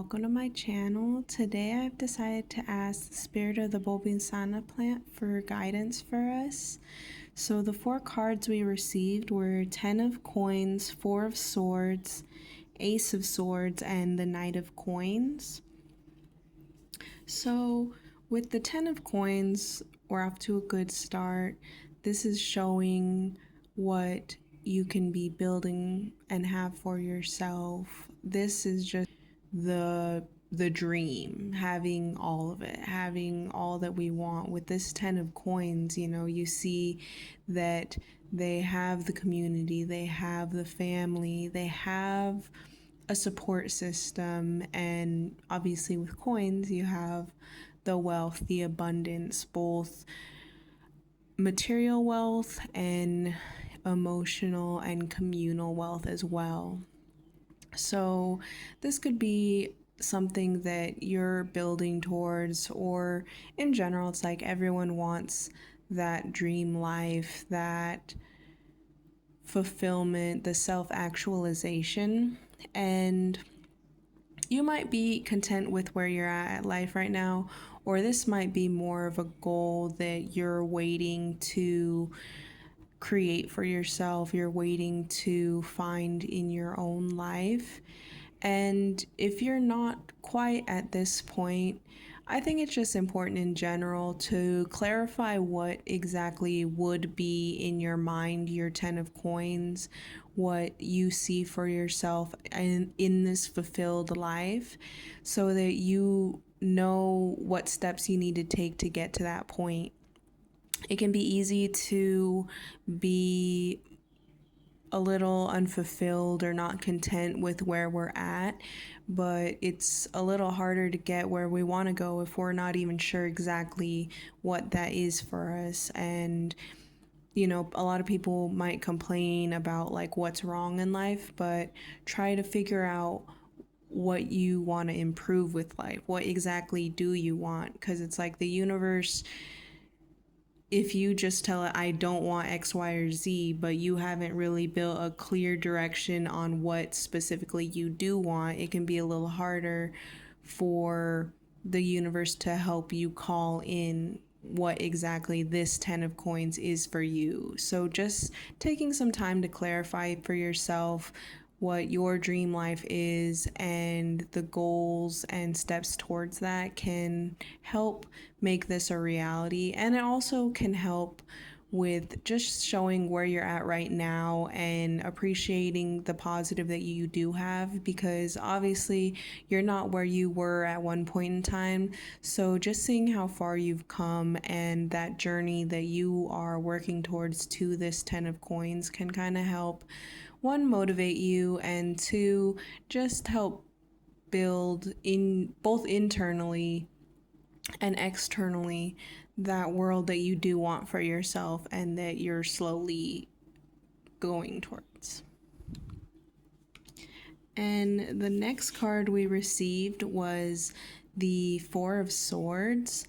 welcome to my channel. Today I've decided to ask the spirit of the Bobinsana plant for guidance for us. So the 4 cards we received were 10 of coins, 4 of swords, ace of swords, and the knight of coins. So with the 10 of coins, we're off to a good start. This is showing what you can be building and have for yourself. This is just the dream, having all of it, having all that we want. With this 10 of coins, you see that they have the community, they have the family, they have a support system, and obviously with coins you have the wealth, the abundance, both material wealth and emotional and communal wealth as well. So this could be something that you're building towards, or in general, it's like everyone wants that dream life, that fulfillment, the self-actualization. And you might be content with where you're at life right now, or this might be more of a goal that you're waiting to create for yourself, you're waiting to find in your own life. And if you're not quite at this point, I think it's just important in general to clarify what exactly would be in your mind, your 10 of coins, what you see for yourself in this fulfilled life, so that you know what steps you need to take to get to that point. It can be easy to be a little unfulfilled or not content with where we're at, but it's a little harder to get where we want to go if we're not even sure exactly what that is for us. And a lot of people might complain about like what's wrong in life, but try to figure out what you want to improve with life. What exactly do you want? Because it's like the universe, if you just tell it, I don't want X, Y, or Z, but you haven't really built a clear direction on what specifically you do want, it can be a little harder for the universe to help you call in what exactly this 10 of coins is for you. So just taking some time to clarify for yourself what your dream life is and the goals and steps towards that can help make this a reality. And it also can help with just showing where you're at right now and appreciating the positive that you do have, because obviously you're not where you were at one point in time. So just seeing how far you've come and that journey that you are working towards to this 10 of coins can kind of help, one, motivate you, and two, just help build in both internally and externally that world that you do want for yourself and that you're slowly going towards. And the next card we received was the 4 of Swords.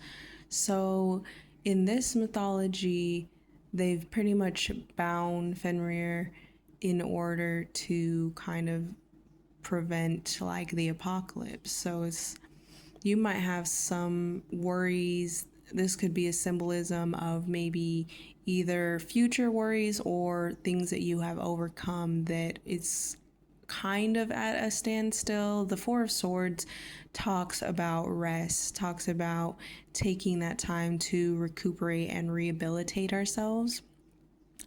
So in this mythology, they've pretty much bound Fenrir in order to kind of prevent like the apocalypse. So you might have some worries. This could be a symbolism of maybe either future worries or things that you have overcome that it's kind of at a standstill. The 4 of Swords talks about rest, talks about taking that time to recuperate and rehabilitate ourselves.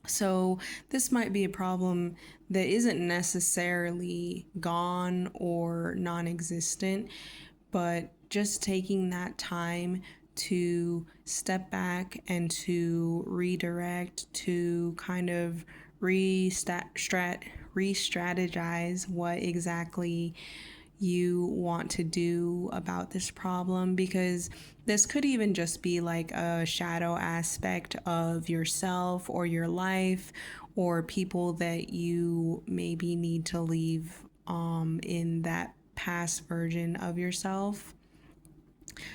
So this might be a problem that isn't necessarily gone or non-existent, but just taking that time to step back and to redirect, to kind of re-strategize what exactly you want to do about this problem, because this could even just be like a shadow aspect of yourself or your life or people that you maybe need to leave in that past version of yourself.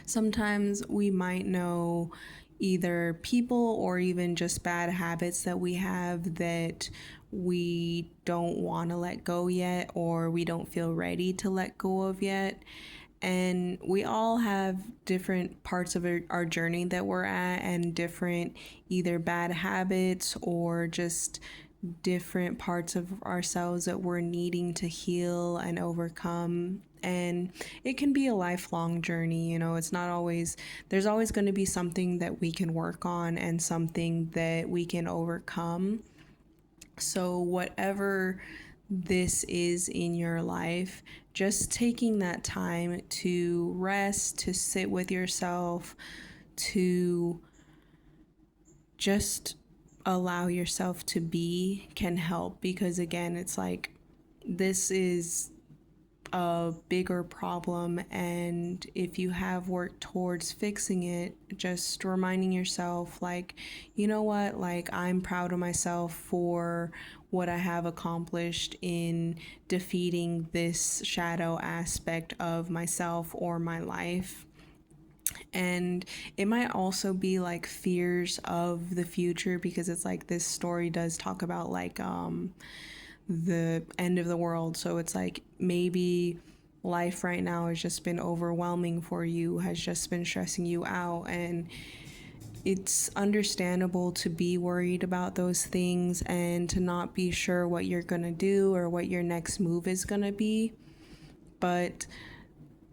Sometimes we might know either people or even just bad habits that we have that we don't want to let go yet, or we don't feel ready to let go of yet. And we all have different parts of our journey that we're at, and different either bad habits or just different parts of ourselves that we're needing to heal and overcome. And it can be a lifelong journey. It's not always, there's always going to be something that we can work on and something that we can overcome. So, whatever this is in your life, just taking that time to rest, to sit with yourself, to just allow yourself to be can help. Because again, it's like this is a bigger problem, and if you have worked towards fixing it, just reminding yourself, like, you know what, like, I'm proud of myself for what I have accomplished in defeating this shadow aspect of myself or my life. And it might also be like fears of the future, because it's like this story does talk about like the end of the world. So it's like maybe life right now has just been overwhelming for you, has just been stressing you out, and it's understandable to be worried about those things and to not be sure what you're going to do or what your next move is going to be. But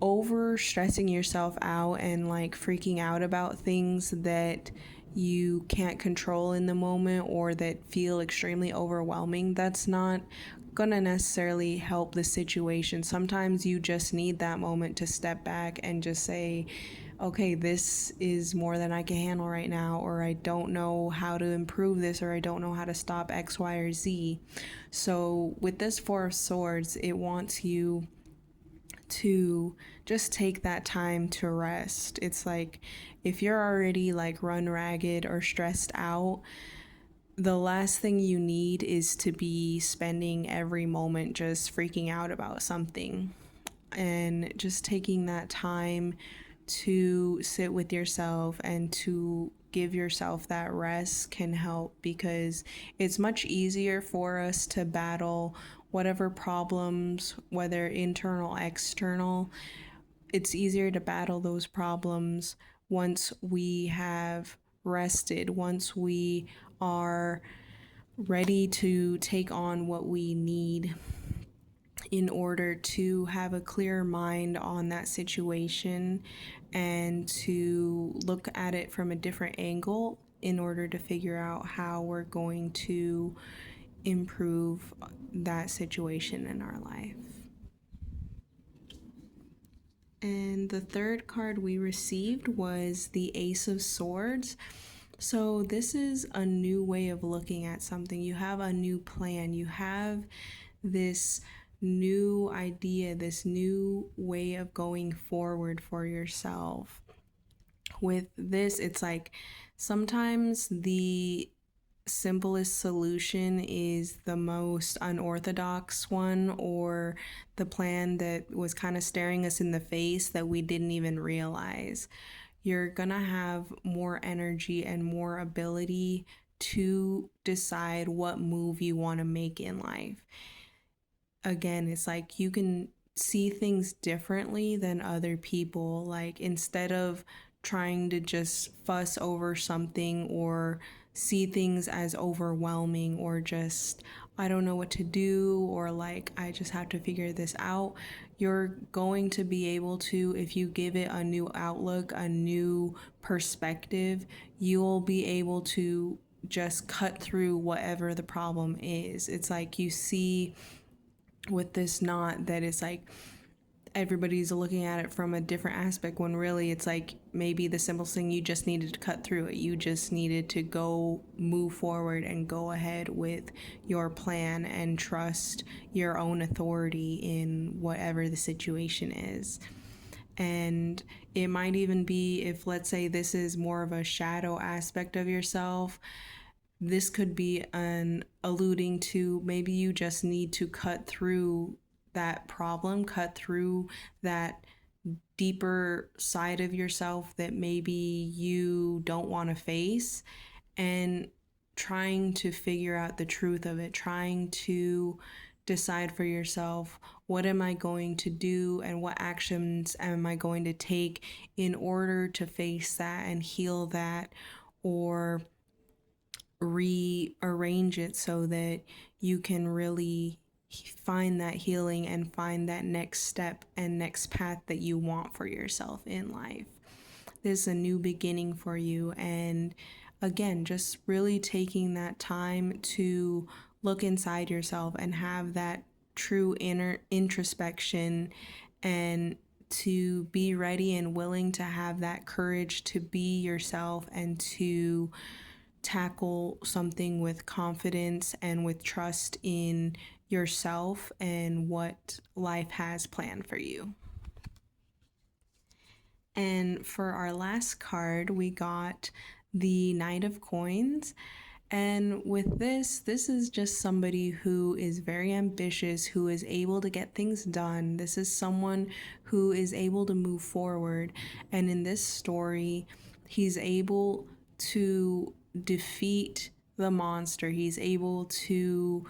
over stressing yourself out and like freaking out about things that you can't control in the moment or that feel extremely overwhelming, that's not gonna necessarily help the situation. Sometimes you just need that moment to step back and just say, okay, this is more than I can handle right now, or I don't know how to improve this, or I don't know how to stop X, Y, or Z. So with this Four of Swords, it wants you to just take that time to rest. It's like if you're already like run ragged or stressed out, the last thing you need is to be spending every moment just freaking out about something. And just taking that time to sit with yourself and to give yourself that rest can help, because it's much easier for us to battle whatever problems, whether internal, external. It's easier to battle those problems once we have rested, once we are ready to take on what we need in order to have a clear mind on that situation and to look at it from a different angle in order to figure out how we're going to improve that situation in our life. And the third card we received was the Ace of Swords. So this is a new way of looking at something. You have a new plan. You have this new idea, this new way of going forward for yourself. With this, it's like sometimes the simplest solution is the most unorthodox one, or the plan that was kind of staring us in the face that we didn't even realize. You're gonna have more energy and more ability to decide what move you want to make in life. Again, it's like you can see things differently than other people. Like instead of trying to just fuss over something or see things as overwhelming, or just I don't know what to do, or like I just have to figure this out, you're going to be able to, if you give it a new outlook, a new perspective, you'll be able to just cut through whatever the problem is. It's like you see with this knot that it's like everybody's looking at it from a different aspect, when really it's like maybe the simplest thing, you just needed to cut through it. You just needed to go move forward and go ahead with your plan and trust your own authority in whatever the situation is. And it might even be, if let's say this is more of a shadow aspect of yourself, this could be an alluding to maybe you just need to cut through that problem, cut through that deeper side of yourself that maybe you don't want to face, and trying to figure out the truth of it, trying to decide for yourself, what am I going to do and what actions am I going to take in order to face that and heal that, or rearrange it so that you can really find that healing and find that next step and next path that you want for yourself in life. This is a new beginning for you. And again, just really taking that time to look inside yourself and have that true inner introspection, and to be ready and willing to have that courage to be yourself and to tackle something with confidence and with trust in yourself and what life has planned for you. And for our last card, we got the Knight of Coins. And with this is just somebody who is very ambitious, who is able to get things done. This is someone who is able to move forward. And in this story, he's able to defeat the monster. He's able to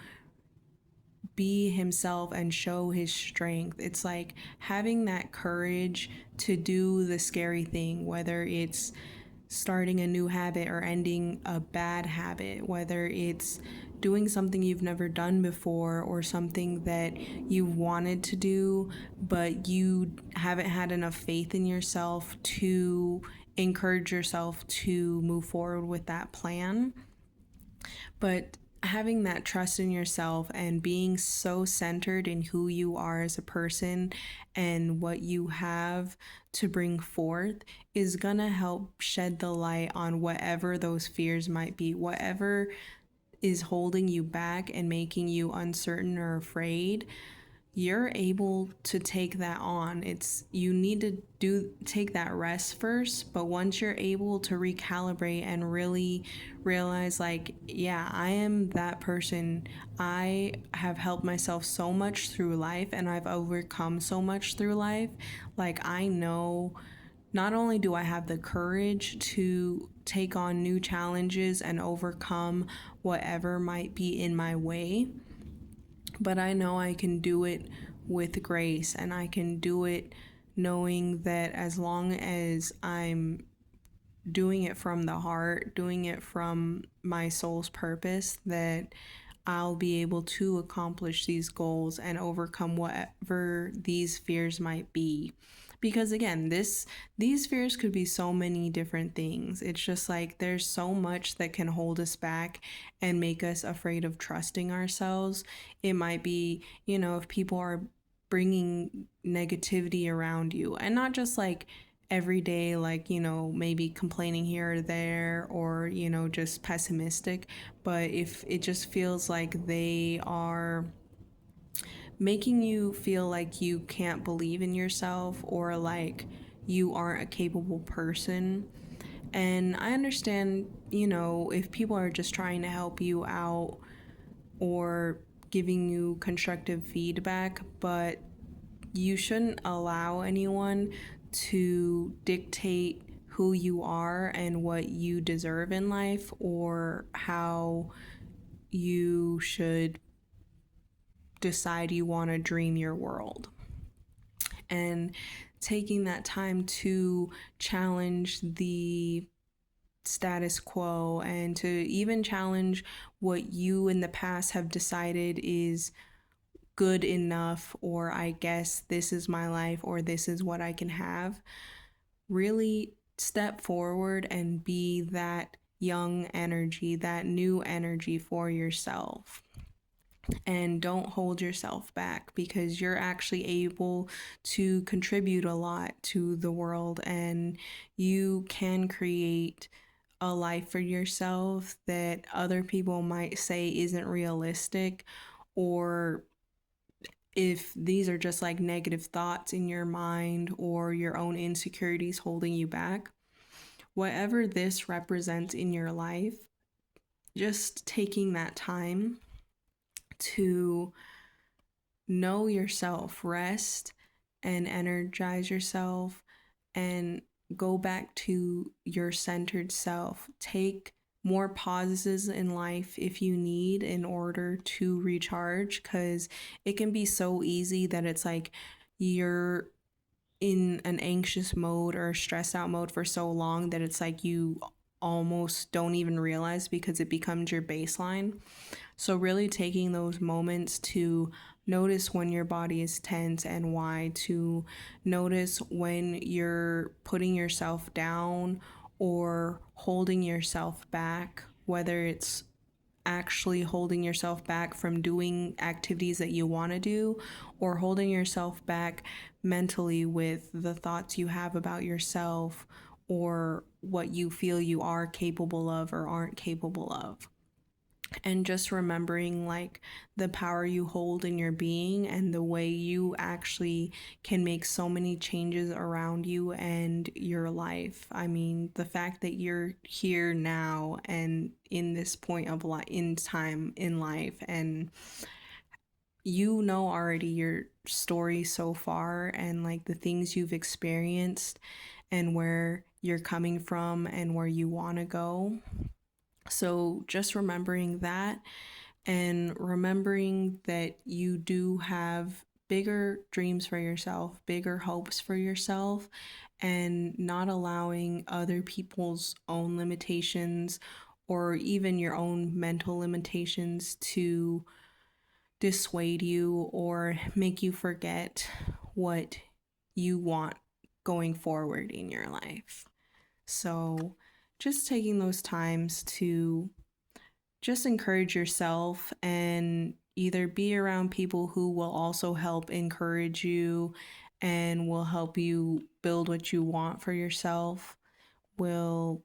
be himself and show his strength. It's like having that courage to do the scary thing, whether it's starting a new habit or ending a bad habit, whether it's doing something you've never done before or something that you wanted to do, but you haven't had enough faith in yourself to encourage yourself to move forward with that plan. But having that trust in yourself and being so centered in who you are as a person and what you have to bring forth is gonna help shed the light on whatever those fears might be, whatever is holding you back and making you uncertain or afraid. You're able to take that on. You need to take that rest first, but once you're able to recalibrate and really realize, like, yeah, I am that person. I have helped myself so much through life and I've overcome so much through life. Like, I know not only do I have the courage to take on new challenges and overcome whatever might be in my way, but I know I can do it with grace, and I can do it knowing that as long as I'm doing it from the heart, doing it from my soul's purpose, that I'll be able to accomplish these goals and overcome whatever these fears might be. Because again, these fears could be so many different things. It's just like there's so much that can hold us back and make us afraid of trusting ourselves. It might be, if people are bringing negativity around you, and not just like every day, like, maybe complaining here or there, or, just pessimistic, but if it just feels like they are making you feel like you can't believe in yourself or like you aren't a capable person. And I understand, if people are just trying to help you out or giving you constructive feedback, but you shouldn't allow anyone to dictate who you are and what you deserve in life, or how you should decide you want to dream your world. And taking that time to challenge the status quo and to even challenge what you in the past have decided is good enough, or I guess this is my life, or this is what I can have. Really step forward and be that young energy, that new energy for yourself. And don't hold yourself back, because you're actually able to contribute a lot to the world, and you can create a life for yourself that other people might say isn't realistic, or if these are just like negative thoughts in your mind or your own insecurities holding you back. Whatever this represents in your life, just taking that time to know yourself, rest and energize yourself, and go back to your centered self. Take more pauses in life if you need in order to recharge, because it can be so easy that it's like you're in an anxious mode or stressed out mode for so long that it's like you almost don't even realize because it becomes your baseline. So, really taking those moments to notice when your body is tense and why, to notice when you're putting yourself down or holding yourself back, whether it's actually holding yourself back from doing activities that you want to do, or holding yourself back mentally with the thoughts you have about yourself or what you feel you are capable of or aren't capable of. And just remembering like the power you hold in your being and the way you actually can make so many changes around you and your life. I mean, the fact that you're here now and in this point of life, in time in life, and you know already your story so far and like the things you've experienced and where you're coming from and where you want to go. So just remembering that and remembering that you do have bigger dreams for yourself, bigger hopes for yourself, and not allowing other people's own limitations or even your own mental limitations to dissuade you or make you forget what you want going forward in your life. So, just taking those times to just encourage yourself and either be around people who will also help encourage you and will help you build what you want for yourself, will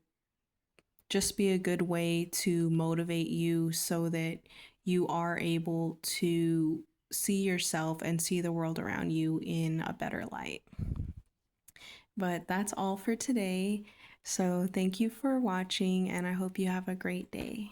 just be a good way to motivate you so that you are able to see yourself and see the world around you in a better light. But that's all for today. So thank you for watching, and I hope you have a great day.